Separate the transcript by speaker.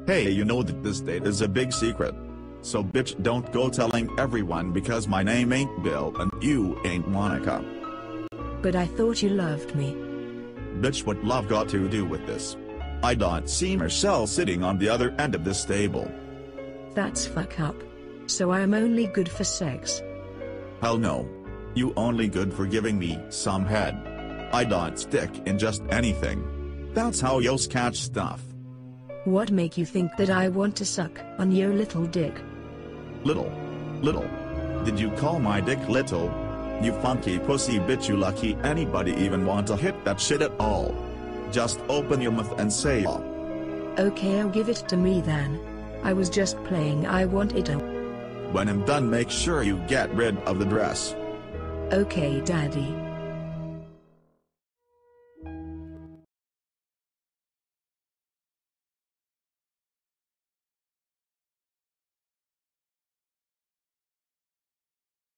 Speaker 1: Hey, you know that this date is a big secret. So bitch, don't go telling everyone because my name ain't Bill and you ain't Monica.
Speaker 2: But I thought you loved me.
Speaker 1: Bitch, what love got to do with this? I don't see Michelle sitting on the other end of this table.
Speaker 2: That's fuck up. So I am only good for sex.
Speaker 1: Hell no. You only good for giving me some head. I don't stick in just anything. That's how yos catch stuff.
Speaker 2: What make you think that I want to suck on your little dick?
Speaker 1: Little. Did you call my dick little? You funky pussy bitch, you lucky anybody even want to hit that shit at all. Just open your mouth and say oh.
Speaker 2: Okay, I'll give it to me then. I was just playing, I want it all.
Speaker 1: When I'm done, make sure you get rid of the dress.
Speaker 2: Okay, daddy.